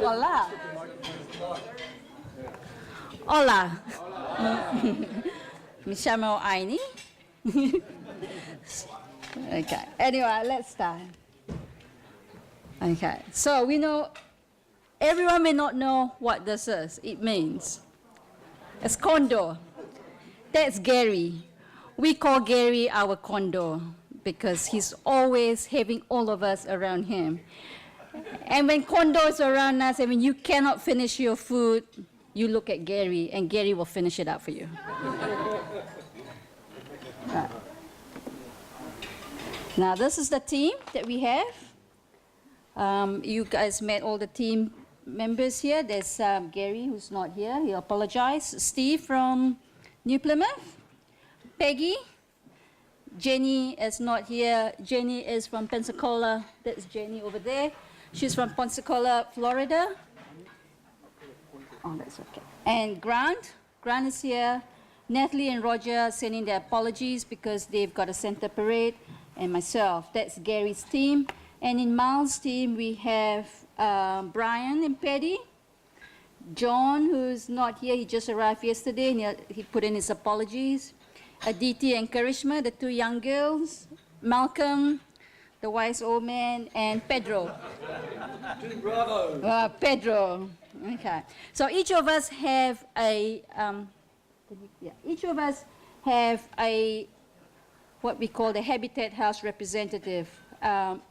Hola. Hola. Me llamo Aini. Okay. Anyway, let's start. Okay. So we know, everyone may not know what this is. It means it's condor. That's Gary. We call Gary our condor because he's always having all of us around him. And when condors around us, and when you cannot finish your food, you look at Gary, and Gary will finish it up for you. Right. Now, this is the team that we have. You guys met all the team members here. There's Gary, who's not here. He apologized. Steve from New Plymouth. Peggy. Jenny is not here. Jenny is from Pensacola. That's Jenny over there. She's from Pensacola, Florida. Oh, that's okay. And Grant. Grant is here. Natalie and Roger are sending their apologies because they've got a center parade. And myself. That's Gary's team. And in Miles' team, we have Brian and Paddy. John, who's not here, he just arrived yesterday, and he put in his apologies. Aditi and Karishma, the two young girls. Malcolm, the wise old man, and Pedro. Bravo. Pedro. Okay. So each of us have a, what we call the Habitat House representative.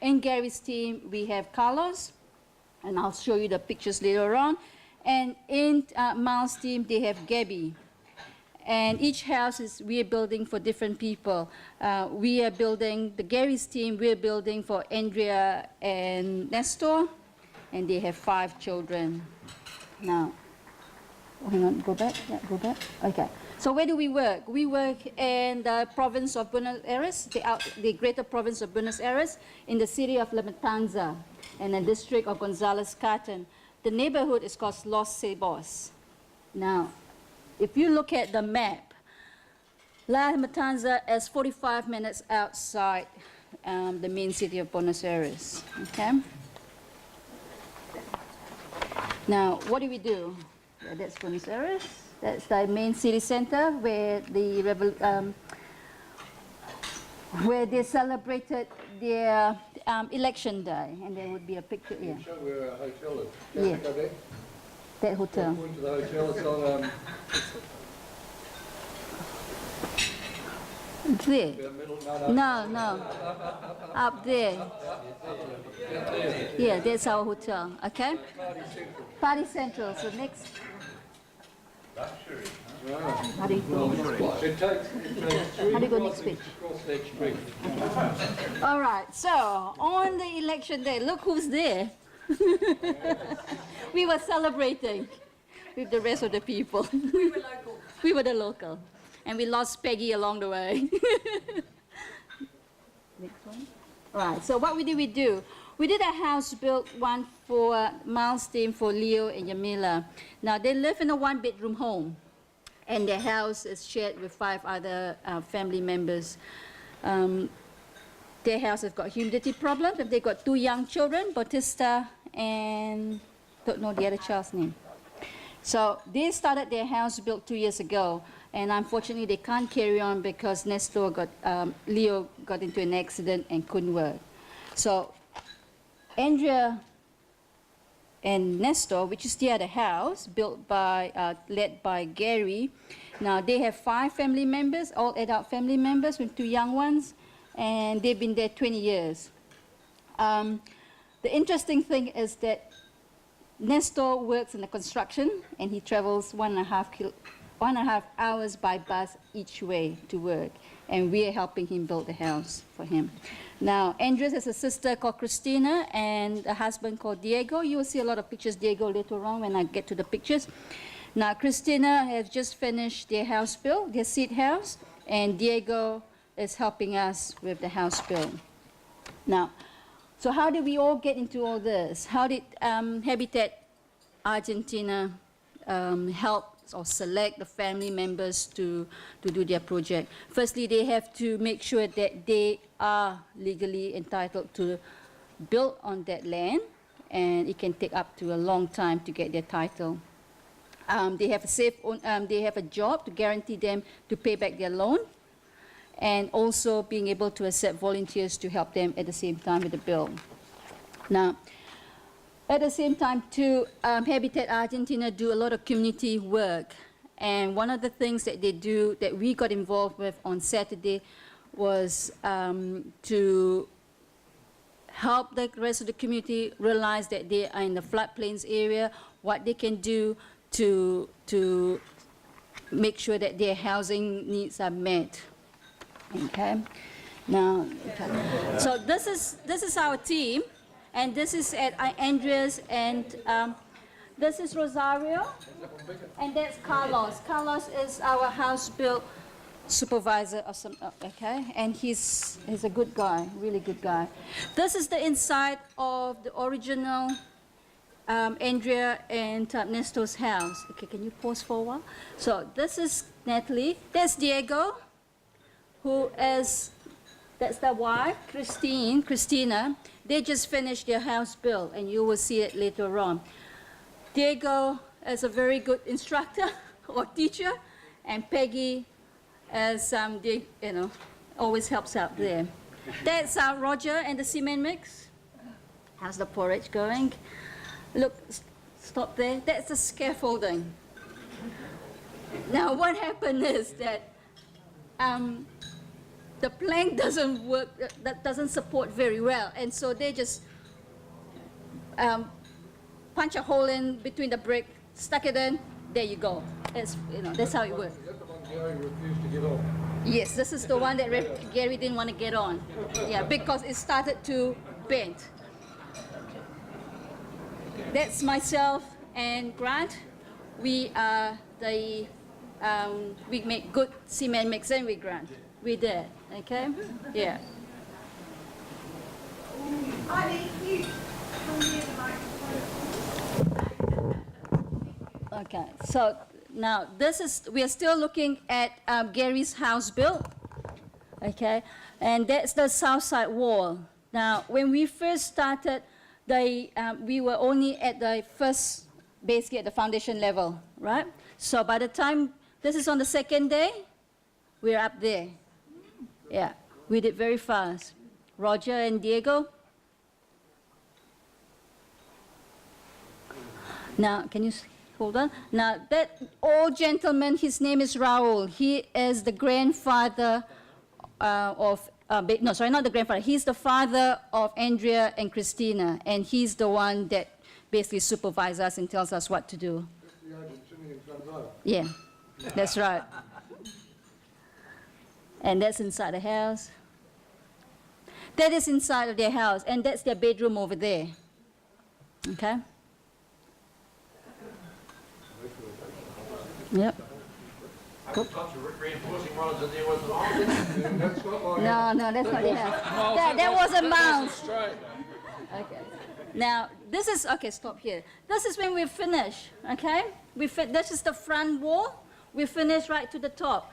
In Gary's team, we have Carlos, and I'll show you the pictures later on. And in Miles' team, they have Gabby. And each house we are building for different people. We are building, the Gary's team, we're building for Andrea and Nestor, and they have 5 children. Now, hang on, go back, yeah, go back. Okay, so where do we work? We work in the province of Buenos Aires, the greater province of Buenos Aires, in the city of La Matanza, in the district of Gonzales Carton. The neighborhood is called Los Cebos. Now, if you look at the map, La Matanza is 45 minutes outside the main city of Buenos Aires, okay? Now, what do we do? Yeah, that's Buenos Aires. That's the main city center where they celebrated their election day, and there would be a picture here. Show where our hotel is. Yeah. That hotel. Point to the hotel. It's on. It's there. The middle, No. Up there. Yeah, that's our hotel. Okay. Party Central. So next. How do you go? It takes How do you go next page? across that street. All right. So on the election day, look who's there. We were celebrating with the rest of the people. We were local. We were the local. And we lost Peggy along the way. Next one. All right, so what did we do? We did a house built one for Miles' team, for Leo and Yamila. Now, they live in a 1-bedroom home, and their house is shared with 5 other family members. Their house has got humidity problems, and they've got 2 young children, Bautista and don't know the other child's name. So they started their house built 2 years ago, and unfortunately they can't carry on because Leo got into an accident and couldn't work. So Andrea and Nestor, which is the other house, led by Gary. Now they have 5 family members, all adult family members with 2 young ones, and they've been there 20 years. The interesting thing is that Nestor works in the construction, and he travels 1.5 hours by bus each way to work, and we are helping him build the house for him. Now, Andres has a sister called Christina and a husband called Diego. You will see a lot of pictures, Diego, later on when I get to the pictures. Now, Christina has just finished their house build, their seed house, and Diego is helping us with the house build. Now, so how did we all get into all this? How did Habitat Argentina help or select the family members to do their project? Firstly, they have to make sure that they are legally entitled to build on that land. and it can take up to a long time to get their title. They have a job to guarantee them to pay back their loan, and also being able to accept volunteers to help them at the same time with the bill. Now, at the same time too, Habitat Argentina do a lot of community work, and one of the things that they do that we got involved with on Saturday was to help the rest of the community realize that they are in the floodplains area, what they can do to make sure that their housing needs are met. Okay. Now, okay. So this is our team, and this is at Andreas, and this is Rosario, and that's Carlos. Carlos is our house build supervisor or some, okay, and he's a good guy, really good guy. This is the inside of the original Andrea and Nestor's house. Okay, can you pause for a while? So this is Natalie. That's Diego, that's the wife, Christina. They just finished their house build, and you will see it later on. Diego is a very good instructor or teacher, and Peggy, as always helps out there. That's Roger and the cement mix. How's the porridge going? Look, stop there. That's the scaffolding. Now, what happened is that the plank doesn't work, that doesn't support very well, and so they just punch a hole in between the brick, stuck it in. There you go. That's how it works. That's the one Gary refused to get on. Yes, this is the one that Gary didn't want to get on. Yeah, because it started to bend. That's myself and Grant. We are we make good cement mix, and we Grant. We did, okay? Yeah. Okay, so now we are still looking at Gary's house build, okay? And that's the south side wall. Now, when we first started, we were only at the first, basically at the foundation level, right? So by the time, this is on the second day, we're up there. Yeah, we did very fast. Roger and Diego. Now, can you hold on? Now, that old gentleman, his name is Raul. He is the grandfather no, sorry, not the grandfather. He's the father of Andrea and Christina, and he's the one that basically supervises us and tells us what to do. The Argentinian front row. Yeah, that's right. And that's inside the house. That is inside of their house, and that's their bedroom over there. Okay? Yep. I thought you were reinforcing rods and there was an arm. That's not like No, that's not their house. That was a mouse. straight. Okay. Now, this is, okay, stop here. This is when we finish, okay? This is the front wall. We finish right to the top.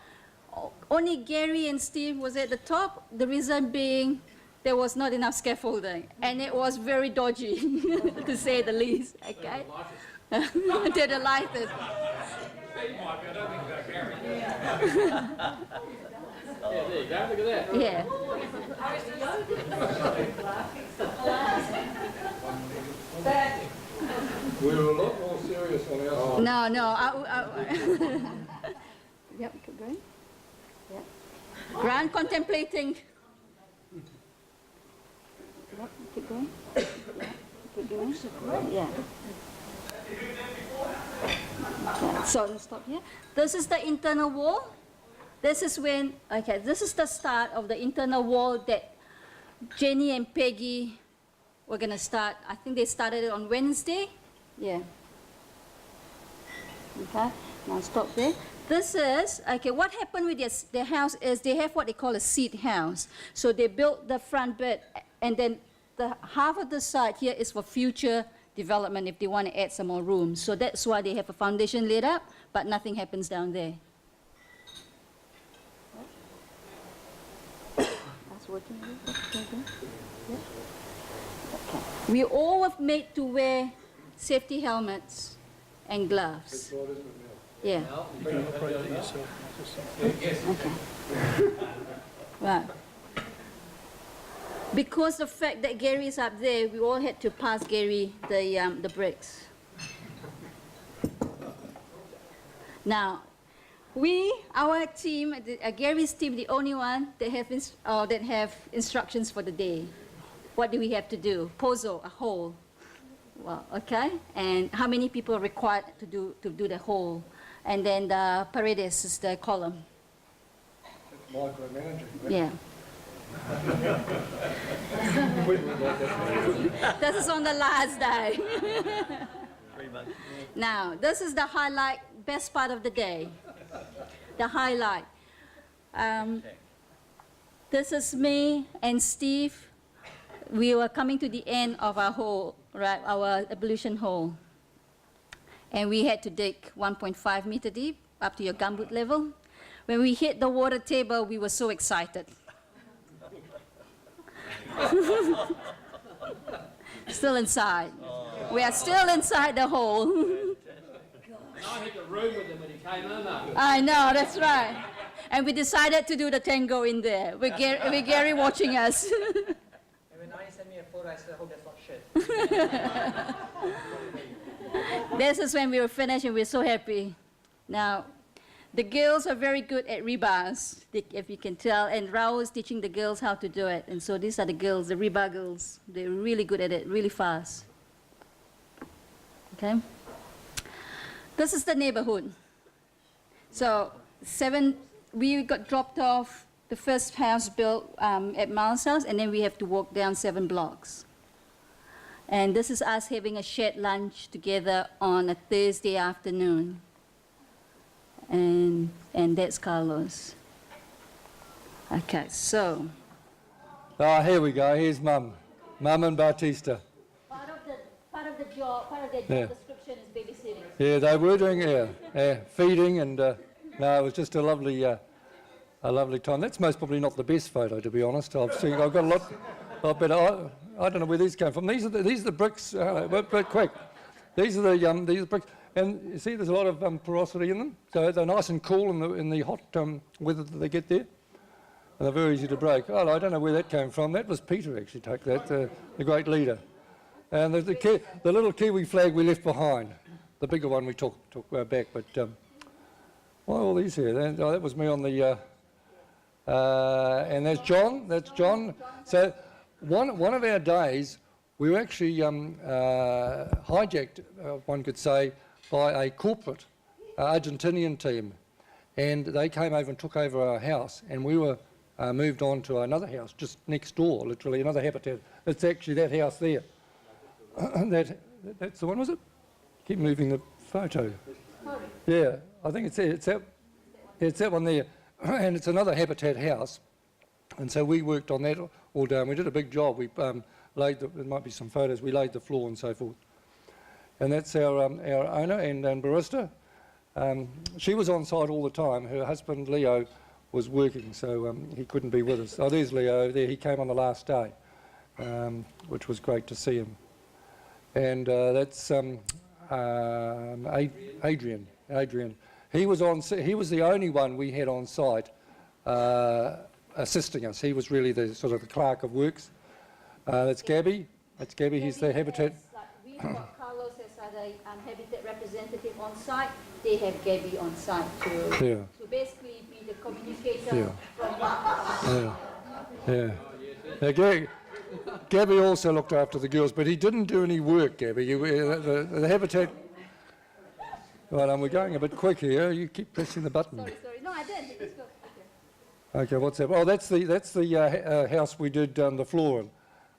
Only Gary and Steve was at the top. The reason being there was not enough scaffolding, and it was very dodgy, to say the least, okay? They're the lightest. Yeah, there you go. Look at that. Yeah. We were a lot more serious on our side. No. Yep, keep going. Yep. Grant contemplating. Yep, keep going. Yeah, keep going. Yeah. Okay, so let's stop here. This is the internal wall. This is when, okay, this is the start of the internal wall that Jenny and Peggy were going to start. I think they started it on Wednesday. Yeah. Okay, now stop there. This is, okay, what happened with their house is they have what they call a seed house. So they built the front bit, and then the half of the side here is for future development if they want to add some more rooms. So that's why they have a foundation laid up, but nothing happens down there. That's working. Okay. We all have made to wear safety helmets and gloves. Yeah. Right. Because the fact that Gary is up there, we all had to pass Gary the bricks. Now, our team, Gary's team, the only one that have instructions for the day. What do we have to do? Pozo, a hole. Well, okay. And how many people are required to do the hole? And then the paredes is the column. Micromanaging. Yeah. This is on the last day. 3 months. Now, this is the highlight, best part of the day. The highlight. This is me and Steve. We were coming to the end of our hole, right, our ablution hole. And we had to dig 1.5 meter deep, up to your gumboot level. When we hit the water table, we were so excited. Still inside. We are still inside the hole. I hit the room with him when he came in. I know, that's right. And we decided to do the tango in there, with Gary watching us. And when I sent me a photo, I said, I hope that's not shit. This is when we were finished and we're so happy. Now, the girls are very good at rebars, if you can tell, and Raul is teaching the girls how to do it. And so these are the girls, the rebar girls. They're really good at it, really fast. Okay? This is the neighborhood. So we got dropped off the first house built at Miles' house, and then we have to walk down 7 blocks. And this is us having a shared lunch together on a Thursday afternoon. And that's Carlos. Okay, so. Oh, here we go. Here's Mum. Mum and Batista. Part of their job Yeah. description is babysitting. Yeah, they were doing feeding, and no, it was just a lovely time. That's most probably not the best photo, to be honest. I've got a lot better. I don't know where these came from. These are the bricks. But quick, these are the bricks, and you see, there's a lot of porosity in them. So they're nice and cool in the hot weather that they get there. And they're very easy to break. Oh, I don't know where that came from. That was Peter actually took that, the great leader. And the little Kiwi flag we left behind. The bigger one we took back. But why all these here? That was me on the. And that's John. That's John. So one of our days, we were actually hijacked, one could say, by a corporate Argentinian team, and they came over and took over our house, and we were moved on to another house just next door, literally another habitat. It's actually that house there. That's the one, was it? Keep moving the photo. Yeah, I think it's that one there, and it's another habitat house. And so we worked on that all day, and we did a big job. We laid there might be some photos. We laid the floor and so forth. And that's our owner and barista. She was on site all the time. Her husband Leo was working, so he couldn't be with us. Oh, there's Leo there. He came on the last day, which was great to see him. And that's Adrian. He was the only one we had on site assisting us. He was really the sort of the clerk of works. That's Gabby. That's Gabby. He's the habitat. We've got Carlos as the habitat representative on site. They have Gabby on site to basically be the communicator from one. Yeah. Gabby also looked after the girls, but he didn't do any work, Gabby. The habitat. Right, we're going a bit quick here. You keep pressing the button. Sorry. No, I didn't. Let's go. Okay, what's that? Oh, that's the house we did the floor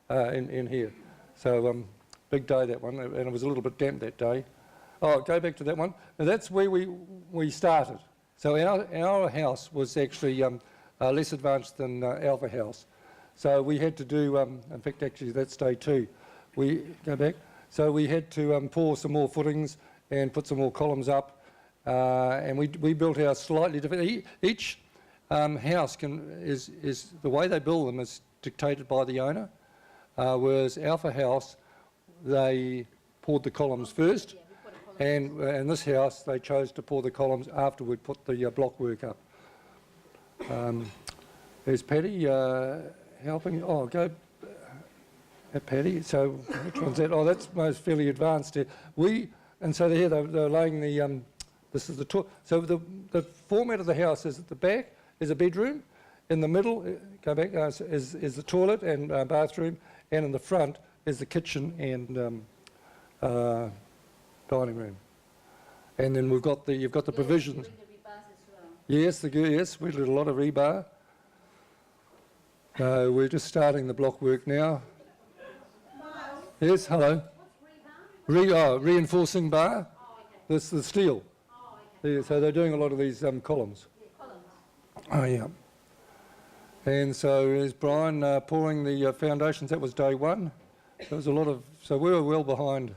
in here. So big day that one, and it was a little bit damp that day. Oh, go back to that one. Now, that's where we started. So our house was actually less advanced than Alpha House. So we had to do, in fact, actually that's day 2. We go back. So we had to pour some more footings and put some more columns up, and we built ours slightly different. Each house is the way they build them is dictated by the owner. Whereas Alpha House they poured the columns first, and in this house they chose to pour the columns after we'd put the block work up. There's Paddy helping. Oh, go, Paddy. So which one's that? Oh, that's most fairly advanced here. And so here they're laying the. This is the toilet. So the format of the house is at the back is a bedroom, in the middle, go back, is the toilet and bathroom, and in the front is the kitchen and dining room. And then you've got the provisions. Yes, yes, we did a lot of rebar. We're just starting the block work now. Yes, hello. Reinforcing bar. This is the steel. Yeah, so they're doing a lot of these columns. Oh yeah. And so there's Brian pouring the foundations. That was day one. There was a lot of. So we were well behind.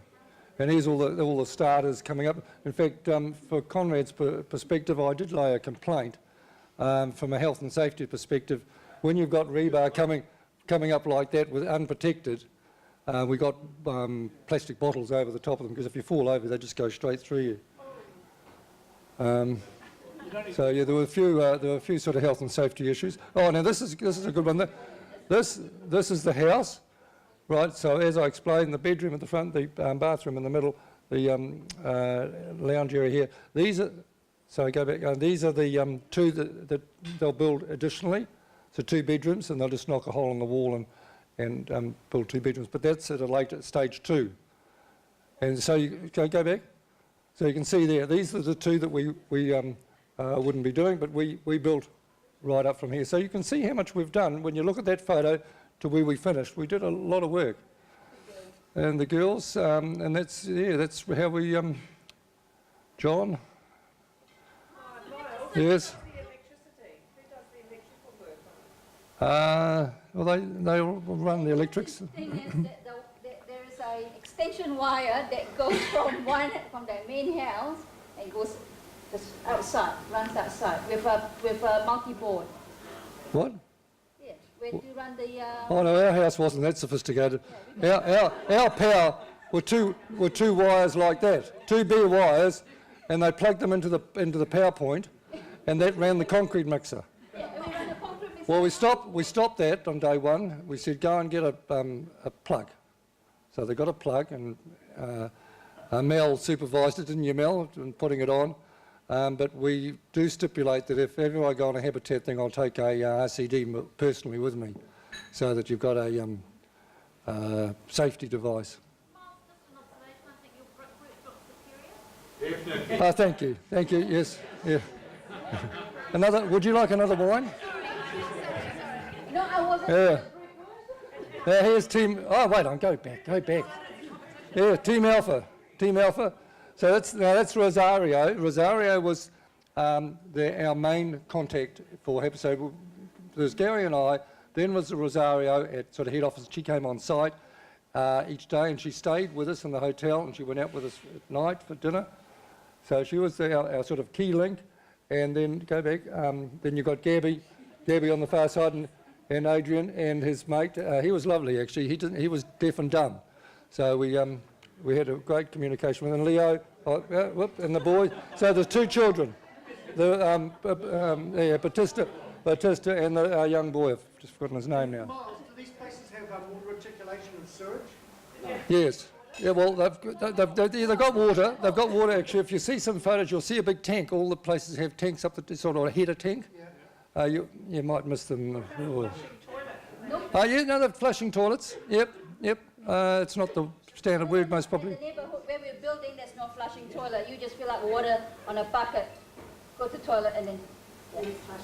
And here's all the starters coming up. In fact, for Conrad's perspective, I did lay a complaint from a health and safety perspective. When you've got rebar coming up like that with unprotected, we got plastic bottles over the top of them, because if you fall over, they just go straight through you. So yeah, there were a few sort of health and safety issues. Oh, now this is a good one. This is the house. Right, so as I explained, the bedroom at the front, the bathroom in the middle, the lounge area here. These are, so I go back, these are the two that they'll build additionally. So 2 bedrooms, and they'll just knock a hole in the wall and build 2 bedrooms. But that's at a later stage 2. And so you go back. So you can see there, these are the 2 that we wouldn't be doing, but we built right up from here. So you can see how much we've done when you look at that photo to where we finished. We did a lot of work. And the girls, and that's how we, John? Yes? Well, they run the electrics. The thing is that there is an extension wire that goes from the main house and goes just outside, runs outside with a multi-board. What? Where do you run the... Oh no, our house wasn't that sophisticated. Our power were two wires like that, 2 bare wires, and they plugged them into the power point, and that ran the concrete mixer. Yeah, we run the concrete mixer. Well, we stopped that on day one. We said go and get a plug. So they got a plug, and Mel supervised it, didn't you, Mel, in putting it on. But we do stipulate that if ever I go on a habitat thing, I'll take a RCD personally with me, so that you've got a safety device. Oh, thank you, yes, yeah. Would you like another wine? No, I wasn't. Yeah. Now here's team, oh wait, go back. Yeah, Team Alpha. So that's Rosario. Rosario was our main contact for HEP. So there's Gary and I, then was Rosario at sort of head office. She came on site each day, and she stayed with us in the hotel, and she went out with us at night for dinner. So she was our sort of key link. And then go back, then you've got Gabby on the far side, and Adrian and his mate. He was lovely, actually. He was deaf and dumb. So we had a great communication with him. And Leo, and the boy. So there's 2 children, Batista and our young boy. I've just forgotten his name now. Miles, do these places have water reticulation and sewage? Yes. Yeah, well, they've got water. They've got water, actually. If you see some photos, you'll see a big tank. All the places have tanks up the sort of a header tank. Yeah. You might miss them. Yeah, no, they're flushing toilets. Yep. It's not the standard word, most probably. In the neighbourhood where we're building, there's no flushing toilet. You just fill up water on a bucket, go to the toilet, and then...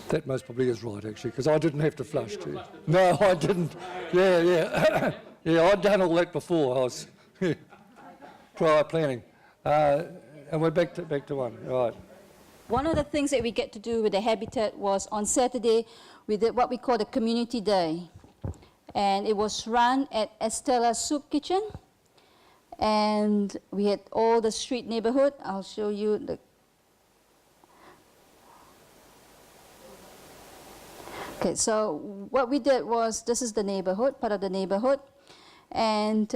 That most probably is right, actually, because I didn't have to flush too. No, I didn't. Yeah. Yeah, I'd done all that before. I was prior planning. And we're back to one, right. One of the things that we get to do with the Habitat was on Saturday, we did what we call the Community Day. And it was run at Estella Soup Kitchen. And we had all the street neighborhood. I'll show you the... Okay, so what we did was, this is the neighborhood, part of the neighborhood. And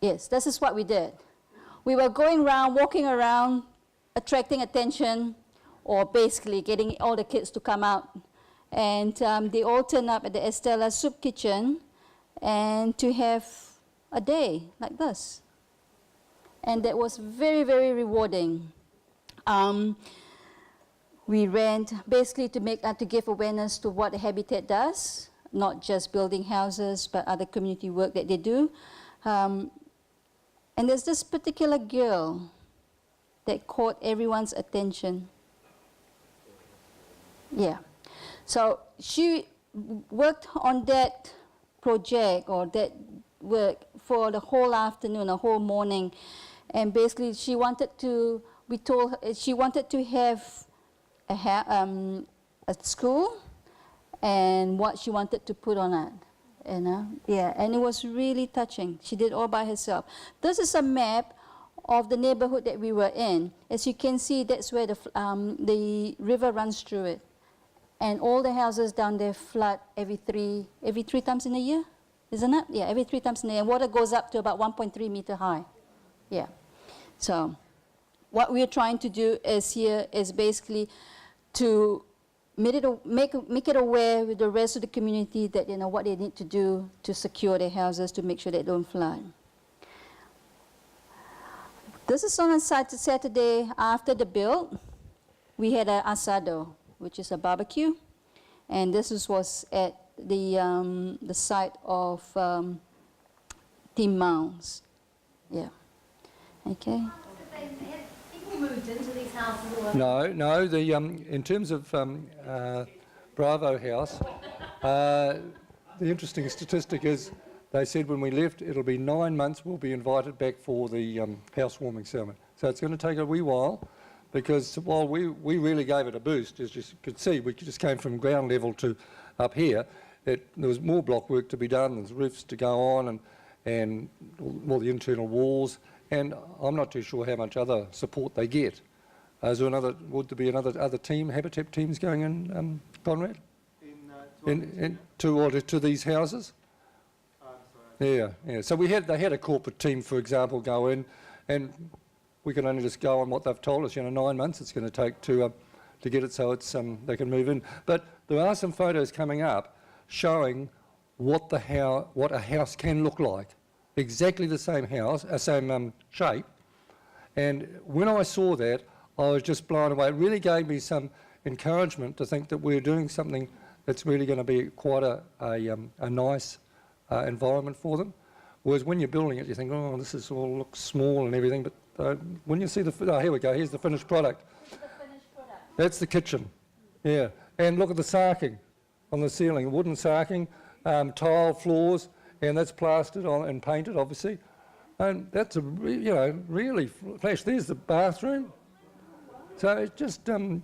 Yes, this is what we did. We were going around, walking around, attracting attention, or basically getting all the kids to come out. And they all turned up at the Estella Soup Kitchen and to have a day like this. And that was very, very rewarding. We ran basically to give awareness to what the Habitat does, not just building houses, but other community work that they do. And there's this particular girl that caught everyone's attention. Yeah. So she worked on that project or that work for the whole afternoon, a whole morning. And basically she wanted to, we told her, she wanted to have a school and what she wanted to put on it. You know? Yeah, and it was really touching. She did all by herself. This is a map of the neighborhood that we were in. As you can see, that's where the river runs through it. And all the houses down there flood every three times in a year, isn't it? Yeah, every 3 times in a year. Water goes up to about 1.3 meter high. Yeah. So what we're trying to do is basically to make it aware with the rest of the community that, you know, what they need to do to secure their houses, to make sure they don't flood. This is on a Saturday after the build. We had an asado, which is a barbecue, and this was at the site of Team Mounds. Yeah. Okay. People moved into these houses or No. In terms of Bravo House, the interesting statistic is they said when we left it'll be 9 months we'll be invited back for the housewarming ceremony. So it's going to take a wee while, because while we really gave it a boost, as you could see, we just came from ground level to up here. There was more block work to be done, there's roofs to go on and all the internal walls, and I'm not too sure how much other support they get. Would there be other team, Habitat teams going in, Conrad? To these houses? Yeah. So they had a corporate team, for example, go in, and we can only just go on what they've told us. 9 months it's going to take to get it so it's they can move in. But there are some photos coming up showing what a house can look like. Exactly the same house, same shape. And when I saw that, I was just blown away. It really gave me some encouragement to think that we're doing something that's really going to be quite a nice environment for them. Whereas when you're building it, you think, oh, this is all looks small and everything. But when you see here we go. Here's the finished product. That's the kitchen. Yeah. And look at the sarking on the ceiling. Wooden sarking, tile floors, and that's plastered on and painted, obviously. And that's really flash. There's the bathroom. So it's just from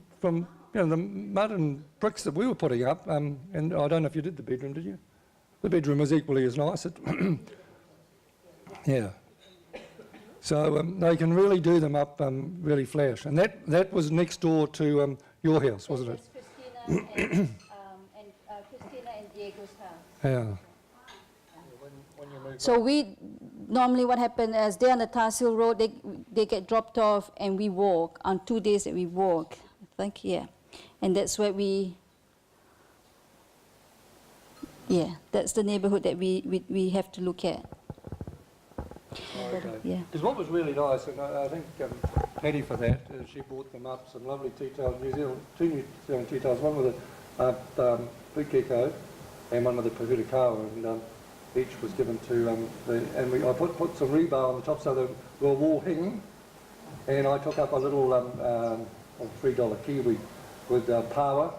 the mud and bricks that we were putting up. And I don't know if you did the bedroom, did you? The bedroom was equally as nice. Yeah. So they can really do them up really flash. And that was next door to your house, wasn't it? Christina and Diego's house. Yeah. So normally what happened is they're on the Tarsil Road, they get dropped off and we walk, on 2 days that we walk, I think, yeah. And that's where that's the neighborhood that we have to look at. Okay. Yeah. Because what was really nice, and I think Patty for that, she brought them up some lovely tea towels, two New Zealand tea towels, one with a Pukeko and one with a Pahutakawa, and each was given to I put some rebar on the top so they were wall hanging, and I took up a little $3 kiwi with power,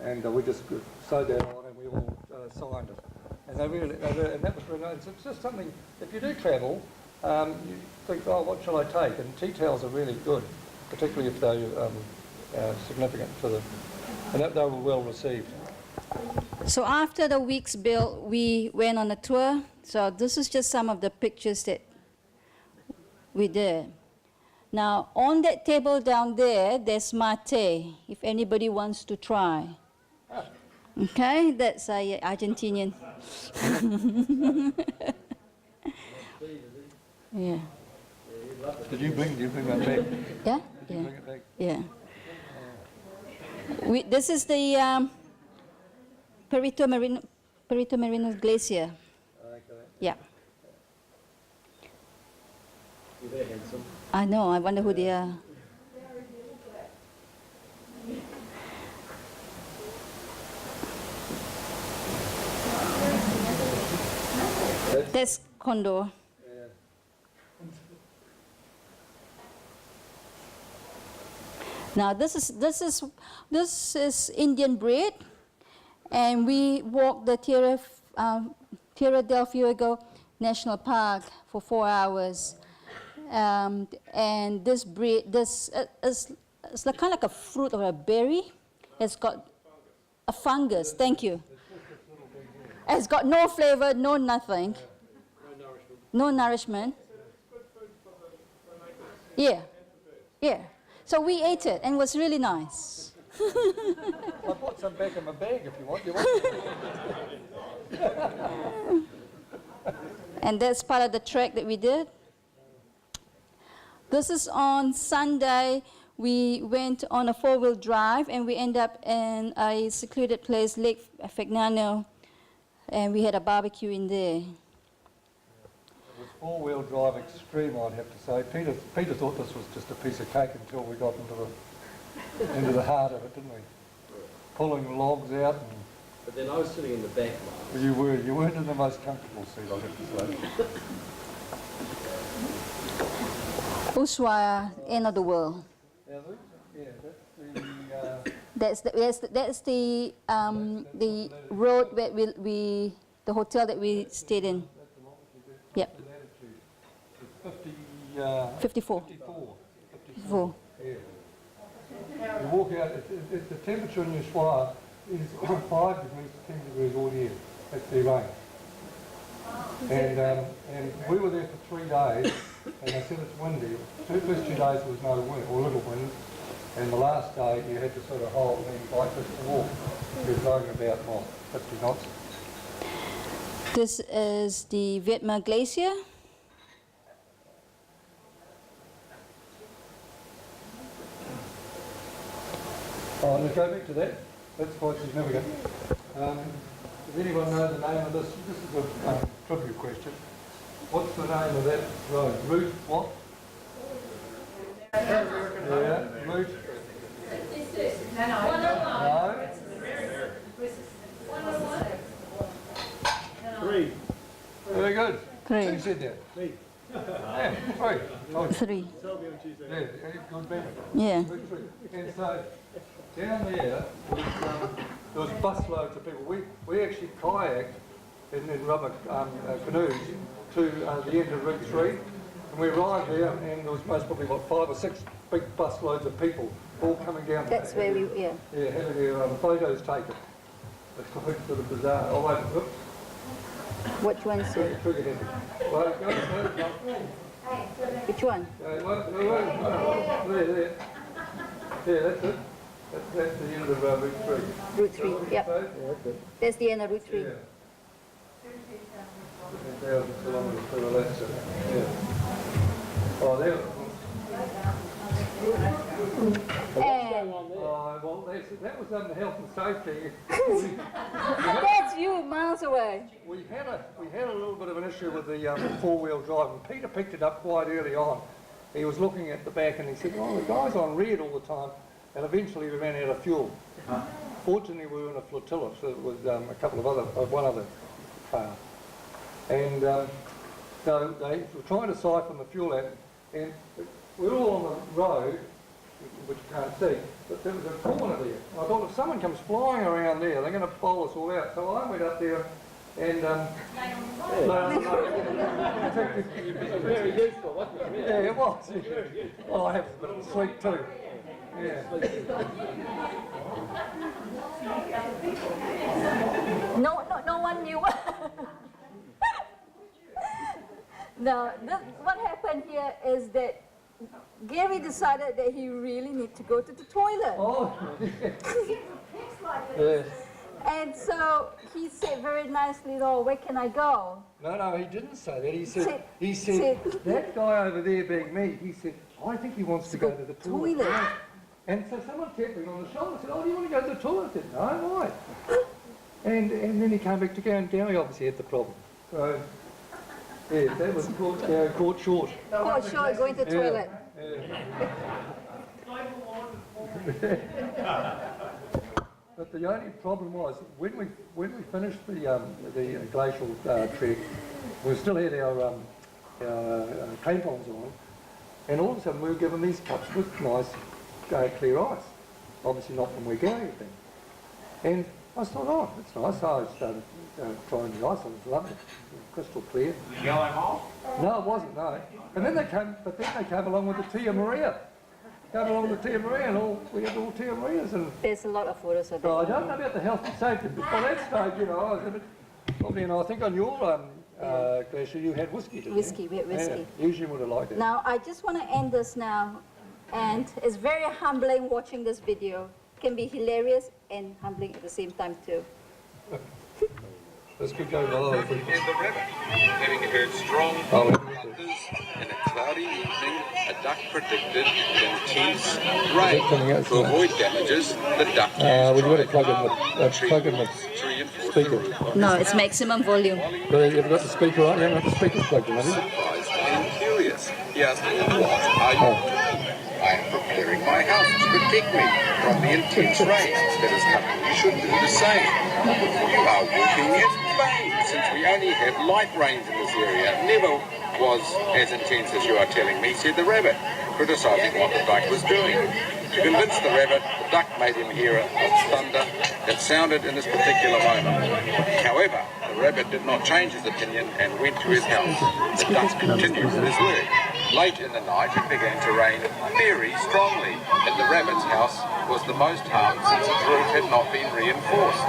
and we just sewed that on and we all signed it. And and that was really nice. It's just something, if you do travel, you think, oh, what shall I take? And tea towels are really good, particularly if they're significant for them. And they were well received. So after the week's build, we went on a tour. So this is just some of the pictures that we did. Now, on that table down there, there's mate, if anybody wants to try. Okay, that's Argentinian. Yeah. Did you bring that back? Yeah? Did you Yeah. bring it back? Yeah. This is the Perito Moreno Glacier. Okay. Yeah. You're very handsome. I know, I wonder who they are. That's Condor. Yeah. Now this is Indian breed, and we walked the Tierra del Fuego National Park for 4 hours, and this breed is like, kind of like a fruit or a berry. It's got a fungus. Thank you. It's got no flavor, no nothing, no nourishment. Yeah, yeah. So we ate it, and it was really nice. I brought some back in my bag if you want. You want? And that's part of the trek that we did. This is on Sunday. We went on a 4-wheel drive, and we ended up in a secluded place, Lake Fagnano, and we had a barbecue in there. It was 4-wheel drive extreme, I'd have to say. Peter thought this was just a piece of cake until we got into the heart of it, didn't we? Pulling logs out. And But then I was sitting in the back, Mark. you weren't in the most comfortable seat, I'd have to say. Ushuaia, end of the world. Yeah, that's That's the road where the hotel that we stayed in. Yep, it's 54. 54. Yeah. You walk out, the temperature in Ushuaia is 5 degrees to 10 degrees all year. That's their range. And we were there for 3 days, and they said it's windy. The first 2 days there was no wind, or little wind, and the last day you had to sort of hold and then bike just to walk. It was going about, 50 knots. This is the Vietma Glacier. Oh, let's go back to that. That's quite significant. Does anyone know the name of this? This is a trivia question. What's the name of that road? Route what? Yeah, route. No. 3. Very good. Three. Who said that? Me. Yeah, 3. Oh, 3. yeah, good memory. Yeah. Good tree. And so down there was busloads of people. We actually kayaked in rubber canoes to the end of Route 3, and we arrived there, and there was most probably 5 or 6 big busloads of people all coming down. That's where we, yeah. Yeah, having their photos taken. It's quite sort of bizarre. Oh wait, whoops. Which one's it? Triggered it. Well, go Which one? there. Yeah, that's it. That's the end of Route 3. Route 3, yep. Yeah, that's it. That's the end of Route 3. Yeah. 1,000 kilometres to Alaska. Yeah. Oh, there. And Oh, well, that was under health and safety. that's you, miles away. We had a little bit of an issue with the 4-wheel drive, and Peter picked it up quite early on. He was looking at the back and he said, "Oh, the guy's on red all the time," and eventually we ran out of fuel. Fortunately, we were in a flotilla, so it was one other car, and so they were trying to siphon the fuel out, and we're all on the road, which you can't see, but there was a corner there. And I thought, if someone comes flying around there, they're going to bowl us all out. So I went up there and Very useful, wasn't it? yeah, it was. Well, I have a bit of sleep too. Yeah. No one knew. No, what happened here is that Gary decided that he really needed to go to the toilet. Oh. Yeah. And so he said very nicely, "Oh, where can I go?" No, he didn't say that. Sit. He said, that guy over there being me, he said, I think he wants to go to the toilet. And so someone tapped me on the shoulder and said, oh, do you want to go to the toilet? I said, no, why? And then he came back to go, and Gary obviously had the problem. So, yeah, that was caught short. Caught short going to the toilet. But the only problem was, when we finished the glacial trek, we still had our crampons on, and all of a sudden we were given these cups with nice clear ice. Obviously not from where Gary had been. And I thought, oh, that's nice. So I started trying the ice, and it was lovely, crystal clear. Yellow off? No, it wasn't, no. And then they came along with the Tia Maria. Came along with the Tia Maria, and we had all Tia Marias. And There's a lot of photos of so I that. don't know about the health and safety, but by that stage, you know, I was a bit, probably, and I think on your glacier you had whiskey, didn't Whiskey, you? we had whiskey. Yeah, usually would have liked it. Now, I just want to end this now, and it's very humbling watching this video. It can be hilarious and humbling at the same time too. Let's keep going. Oh, In the river, having heard strong thunders in a cloudy evening, a duck predicted intense rain. To avoid damages, the duck we've got to used plug in the to reinforce speaker. the roof. No, it's maximum volume. You've got the speaker on? You haven't got the speaker plugged in, have you? Surprised and curious, he asked me, what are you doing? I am preparing my house to protect me from the intense rain that is coming. You should do the same. You are working in vain, since we only have light rains in this area. Never was as intense as you are telling me, said the rabbit, criticising what the duck was doing. To convince the rabbit, the duck made him hear a thunder that sounded in this particular moment. However, the rabbit did not change his opinion and went to his house. The duck continued with his work. Late in the night, it began to rain very strongly, and the rabbit's house was the most harmed since its roof had not been reinforced.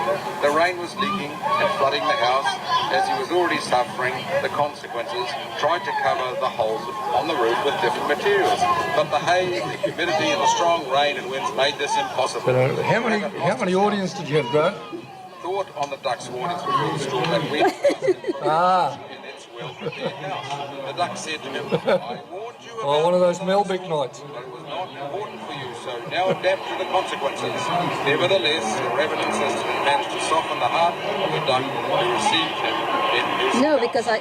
The rain was leaking and flooding the house, as he was already suffering the consequences, tried to cover the holes on the roof with different materials. But the haze, the humidity, and the strong rain and winds made this impossible. But, how many audience did you have, Grant? Thought on the duck's warnings before the storm that went in its well-prepared house. The duck said to him, I warned you about Oh, one of those Melbeck nights. but it was not important for you, so now adapt to the consequences. Nevertheless, the rabbit insisted and managed to soften the heart of the duck who received him in his No, house. because I...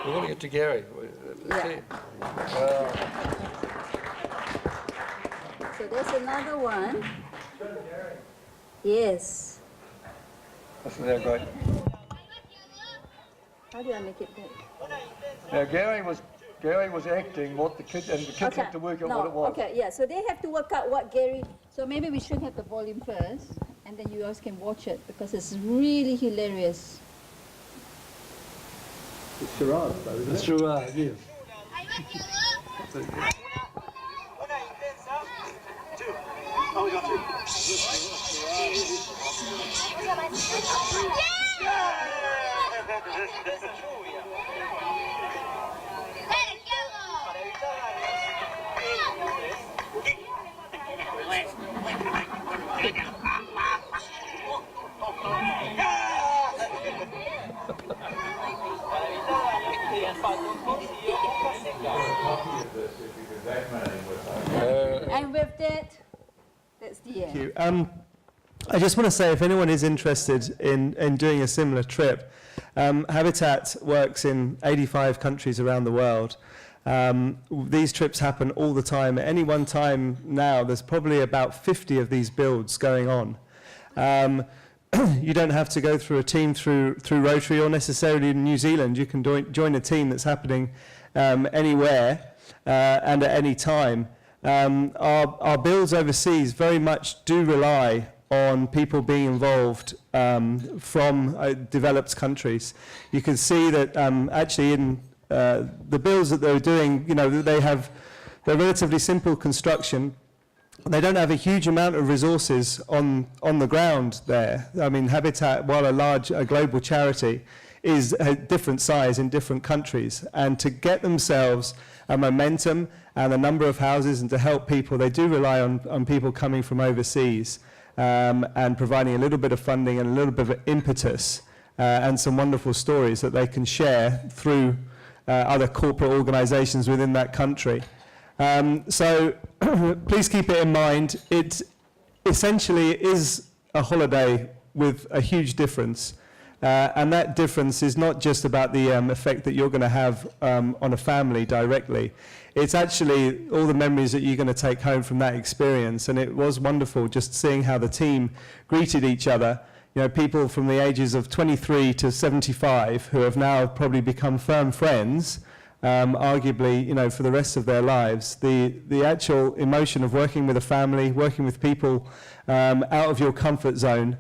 We want to get to Gary. Yeah. So there's another one. Yes. That's now great. How do I make it big? Now Gary was acting what the kids, and the kids had to work out what it was. Okay, yeah, so they have to work out what Gary... So maybe we should have the volume first, and then you guys can watch it, because it's really hilarious. It's charades, though, isn't it? It's charades, yes. And with that, that's the end. Thank you. I just want to say, if anyone is interested in doing a similar trip, Habitat works in 85 countries around the world. These trips happen all the time. At any one time now, there's probably about 50 of these builds going on. You don't have to go through a team through Rotary or necessarily in New Zealand. You can join a team that's happening anywhere and at any time. Our builds overseas very much do rely on people being involved from developed countries. You can see that actually in the builds that they're doing, you know, they're relatively simple construction. They don't have a huge amount of resources on the ground there. I mean, Habitat, while a global charity, is a different size in different countries. And to get themselves a momentum and a number of houses and to help people, they do rely on people coming from overseas. and providing a little bit of funding and a little bit of impetus and some wonderful stories that they can share through other corporate organisations within that country. So please keep it in mind. It essentially is a holiday with a huge difference. And that difference is not just about the effect that you're going to have on a family directly. It's actually all the memories that you're going to take home from that experience. And it was wonderful just seeing how the team greeted each other. You know, people from the ages of 23 to 75 who have now probably become firm friends, arguably, you know, for the rest of their lives. The actual emotion of working with a family, working with people out of your comfort zone,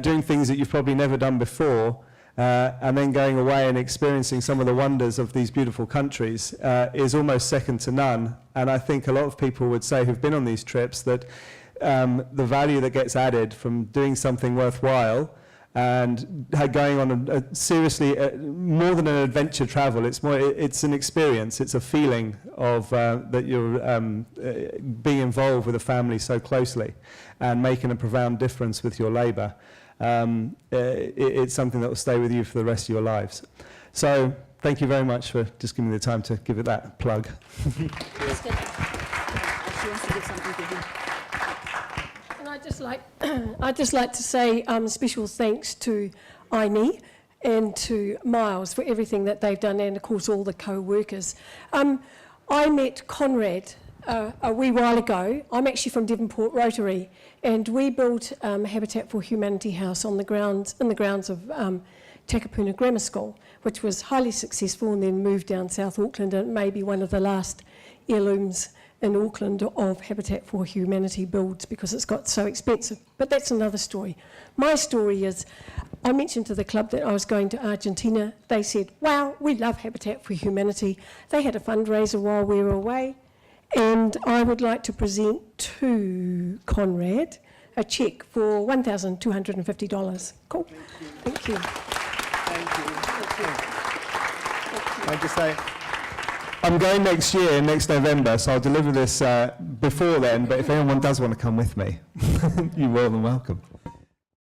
doing things that you've probably never done before, and then going away and experiencing some of the wonders of these beautiful countries is almost second to none. And I think a lot of people would say who've been on these trips that the value that gets added from doing something worthwhile and going on a seriously more than an adventure travel, it's an experience, it's a feeling of that you're being involved with a family so closely and making a profound difference with your labour. It's something that will stay with you for the rest of your lives. So thank you very much for just giving me the time to give it that plug. She wants to give something to you. And I'd just like to say special thanks to Aini and to Miles for everything that they've done, and of course all the co-workers. I met Conrad a wee while ago. I'm actually from Devonport Rotary, and we built Habitat for Humanity House in the grounds of Takapuna Grammar School, which was highly successful, and then moved down South Auckland, and it may be one of the last heirlooms in Auckland of Habitat for Humanity builds because it's got so expensive. But that's another story. My story is, I mentioned to the club that I was going to Argentina. They said, wow, we love Habitat for Humanity. They had a fundraiser while we were away, and I would like to present to Conrad a cheque for $1,250. Cool. Thank you. I'll just say, I'm going next year, next November, so I'll deliver this before then, but if anyone does want to come with me, you're more than welcome.